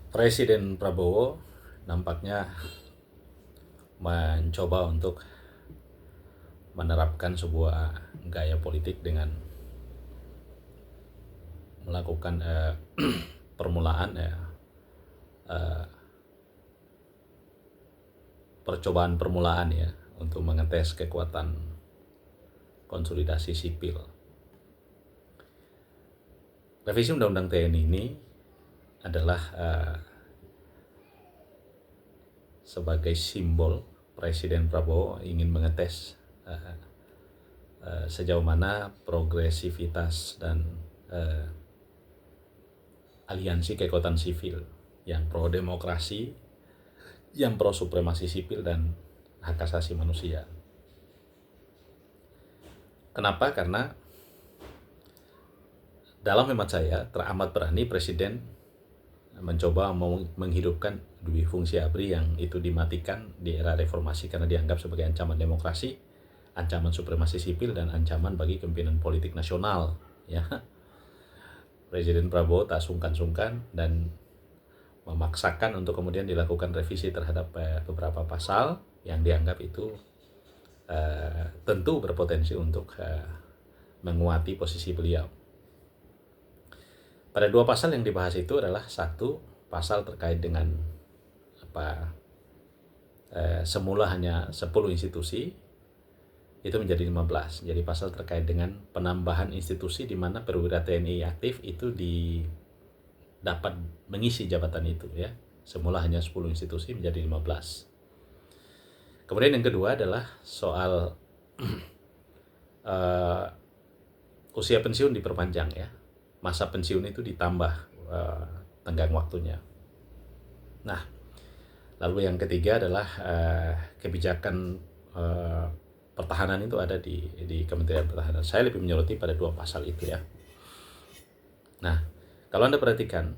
Presiden Prabowo nampaknya mencoba untuk menerapkan sebuah gaya politik dengan melakukan permulaan percobaan permulaan ya untuk mengetes kekuatan konsolidasi sipil. Revisi Undang-Undang TNI ini adalah sebagai simbol Presiden Prabowo ingin mengetes sejauh mana progresivitas dan aliansi kekuatan sipil yang pro demokrasi, yang pro supremasi sipil dan hak asasi manusia. Kenapa? Karena dalam hemat saya teramat berani Presiden mencoba menghidupkan dua fungsi ABRI yang itu dimatikan di era reformasi karena dianggap sebagai ancaman demokrasi, ancaman supremasi sipil, dan ancaman bagi kepemimpinan politik nasional. Ya, Presiden Prabowo tak sungkan-sungkan dan memaksakan untuk kemudian dilakukan revisi terhadap beberapa pasal yang dianggap itu tentu berpotensi untuk menguati posisi beliau. Pada dua pasal yang dibahas itu adalah satu pasal terkait dengan semula hanya 10 institusi itu menjadi 15. Jadi pasal terkait dengan penambahan institusi di mana perwira TNI aktif itu dapat mengisi jabatan itu ya. Semula hanya 10 institusi menjadi 15. Kemudian yang kedua adalah soal usia pensiun diperpanjang ya. Masa pensiun itu ditambah tenggang waktunya. Nah, lalu yang ketiga adalah kebijakan pertahanan itu ada di Kementerian Pertahanan. Saya lebih menyoroti pada dua pasal itu ya. Nah, kalau Anda perhatikan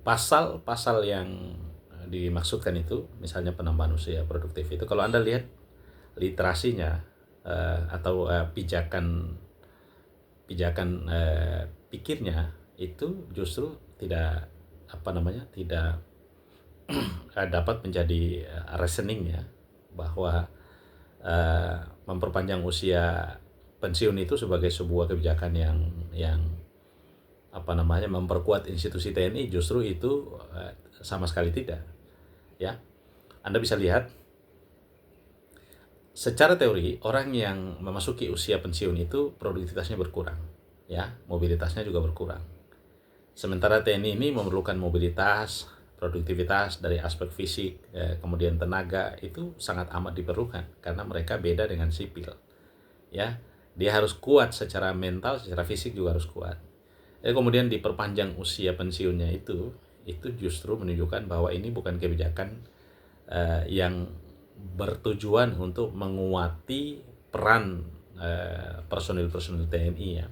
pasal-pasal yang dimaksudkan itu, misalnya penambahan usia produktif itu, kalau Anda lihat literasinya atau pijakan pikirnya itu justru tidak tidak dapat menjadi reasoningnya bahwa memperpanjang usia pensiun itu sebagai sebuah kebijakan yang memperkuat institusi TNI, justru itu sama sekali tidak ya. Anda bisa lihat secara teori orang yang memasuki usia pensiun itu produktivitasnya berkurang ya, mobilitasnya juga berkurang. Sementara TNI ini memerlukan mobilitas, produktivitas dari aspek fisik, kemudian tenaga itu sangat amat diperlukan karena mereka beda dengan sipil. Ya, dia harus kuat secara mental, secara fisik juga harus kuat. Kemudian diperpanjang usia pensiunnya itu justru menunjukkan bahwa ini bukan kebijakan yang bertujuan untuk menguati peran personil-personil TNI ya.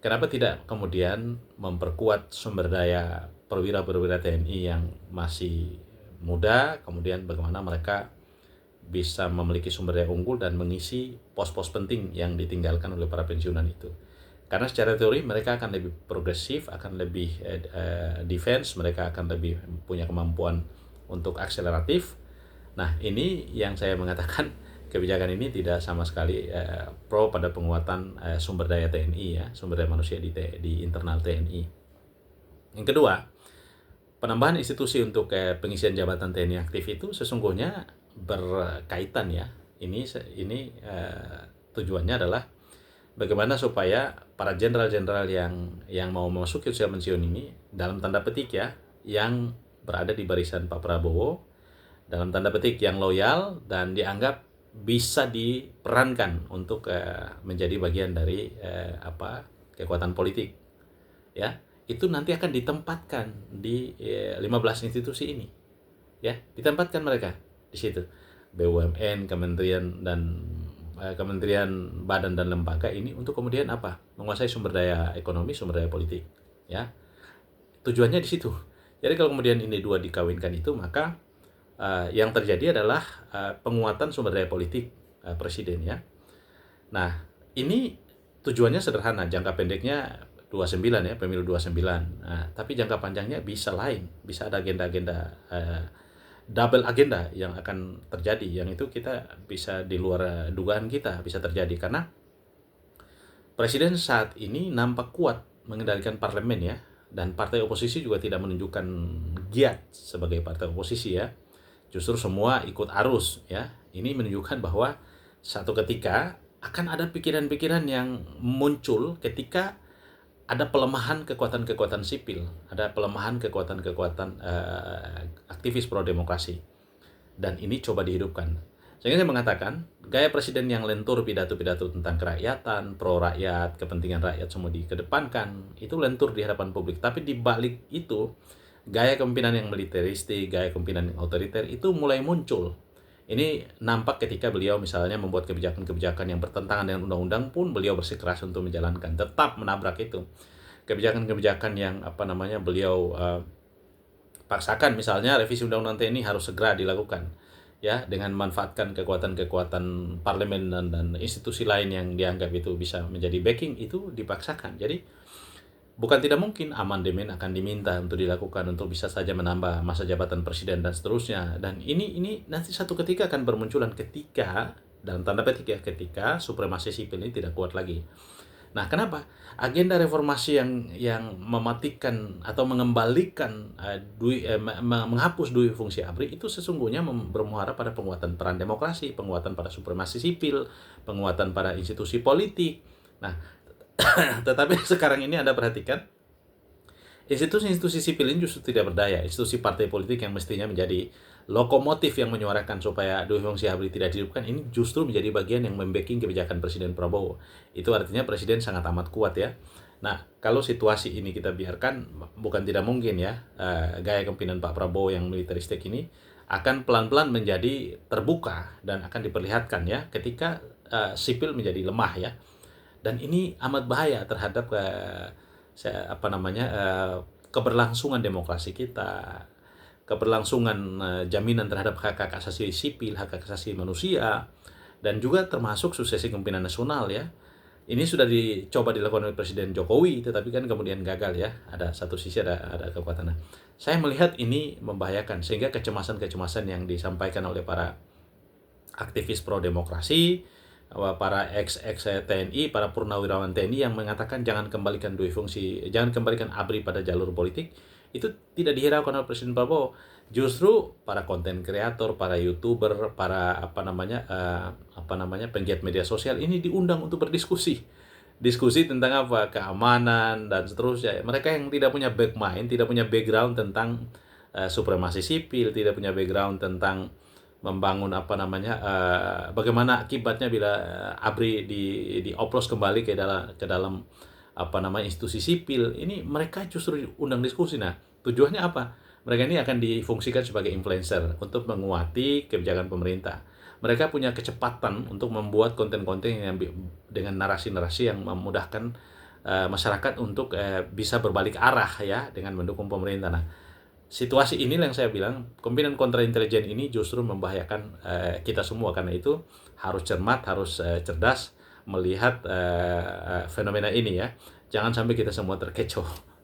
Kenapa tidak kemudian memperkuat sumber daya perwira-perwira TNI yang masih muda, kemudian bagaimana mereka bisa memiliki sumber daya unggul dan mengisi pos-pos penting yang ditinggalkan oleh para pensiunan itu. Karena secara teori mereka akan lebih progresif, akan lebih defense, mereka akan lebih punya kemampuan untuk akseleratif. Nah, ini yang saya mengatakan kebijakan ini tidak sama sekali pro pada penguatan sumber daya TNI ya, sumber daya manusia di internal TNI. Yang kedua, penambahan institusi untuk pengisian jabatan TNI aktif itu sesungguhnya berkaitan ya. Ini tujuannya adalah bagaimana supaya para jenderal-jenderal yang mau memasuki usia pensiun ini dalam tanda petik ya, yang berada di barisan Pak Prabowo, dalam tanda petik yang loyal dan dianggap bisa diperankan untuk menjadi bagian dari kekuatan politik ya, itu nanti akan ditempatkan di 15 institusi ini ya, ditempatkan mereka di situ, BUMN, kementerian badan dan lembaga ini untuk kemudian menguasai sumber daya ekonomi, sumber daya politik ya, tujuannya di situ. Jadi kalau kemudian ini dua dikawinkan itu, maka yang terjadi adalah penguatan sumber daya politik presiden ya. Nah, ini tujuannya sederhana, jangka pendeknya 2 29 ya, pemilu 29. Nah, tapi jangka panjangnya bisa lain, bisa ada agenda-agenda double agenda yang akan terjadi, yang itu kita bisa di luar dugaan kita bisa terjadi karena presiden saat ini nampak kuat mengendalikan parlemen ya, dan partai oposisi juga tidak menunjukkan giat sebagai partai oposisi ya. Justru semua ikut arus ya. Ini menunjukkan bahwa satu ketika akan ada pikiran-pikiran yang muncul ketika ada pelemahan kekuatan-kekuatan sipil, ada pelemahan kekuatan-kekuatan aktivis pro demokrasi, dan ini coba dihidupkan. Sehingga saya mengatakan gaya presiden yang lentur pidato-pidato tentang kerakyatan, pro rakyat, kepentingan rakyat semua dikedepankan, itu lentur di hadapan publik. Tapi di balik itu gaya kepemimpinan yang militeristik, gaya kepemimpinan yang otoriter itu mulai muncul. Ini nampak ketika beliau misalnya membuat kebijakan-kebijakan yang bertentangan dengan undang-undang pun beliau bersikeras untuk menjalankan, tetap menabrak itu. Kebijakan-kebijakan yang beliau paksakan, misalnya revisi undang-undang TNI harus segera dilakukan ya, dengan memanfaatkan kekuatan-kekuatan parlemen dan institusi lain yang dianggap itu bisa menjadi backing, itu dipaksakan. Jadi bukan tidak mungkin amandemen akan diminta untuk dilakukan untuk bisa saja menambah masa jabatan presiden dan seterusnya. Dan ini nanti satu ketika akan bermunculan ketika, dalam tanda petik ya, ketika supremasi sipil ini tidak kuat lagi. Nah, kenapa? Agenda reformasi yang mematikan atau mengembalikan menghapus dui fungsi ABRI itu sesungguhnya bermuara pada penguatan peran demokrasi, penguatan pada supremasi sipil, penguatan pada institusi politik. Nah, tetapi sekarang ini Anda perhatikan, institusi-institusi sipil ini justru tidak berdaya. Institusi partai politik yang mestinya menjadi lokomotif yang menyuarakan supaya dui fungsi ABRI tidak dihidupkan, ini justru menjadi bagian yang membacking kebijakan Presiden Prabowo. Itu artinya Presiden sangat amat kuat ya. Nah, kalau situasi ini kita biarkan, bukan tidak mungkin ya, gaya kepemimpinan Pak Prabowo yang militeristik ini akan pelan-pelan menjadi terbuka dan akan diperlihatkan ya ketika sipil menjadi lemah ya. Dan ini amat bahaya terhadap keberlangsungan demokrasi kita, keberlangsungan jaminan terhadap hak-hak asasi sipil, hak-hak asasi manusia, dan juga termasuk suksesi kepemimpinan nasional ya. Ini sudah dicoba dilakukan oleh Presiden Jokowi, tetapi kan kemudian gagal ya. Ada satu sisi ada kekuatan. Saya melihat ini membahayakan, sehingga kecemasan-kecemasan yang disampaikan oleh para aktivis pro demokrasi, para ex TNI, para purnawirawan TNI yang mengatakan jangan kembalikan dui fungsi, jangan kembalikan ABRI pada jalur politik, itu tidak dihiraukan oleh Presiden Prabowo. Justru para konten kreator, para YouTuber, para penggiat media sosial ini diundang untuk berdiskusi. Diskusi tentang apa? Keamanan dan seterusnya. Mereka yang tidak punya backmind, tidak punya background tentang supremasi sipil, tidak punya background tentang membangun bagaimana akibatnya bila ABRI dioplos kembali ke dalam institusi sipil. Ini mereka justru undang diskusi. Nah, tujuannya apa? Mereka ini akan difungsikan sebagai influencer untuk menguati kebijakan pemerintah. Mereka punya kecepatan untuk membuat konten-konten yang dengan narasi-narasi yang memudahkan masyarakat untuk bisa berbalik arah ya dengan mendukung pemerintah. Nah, situasi inilah yang saya bilang, kepemimpinan kontra intelijen ini justru membahayakan kita semua. Karena itu harus cermat, harus cerdas melihat fenomena ini ya. Jangan sampai kita semua terkecoh.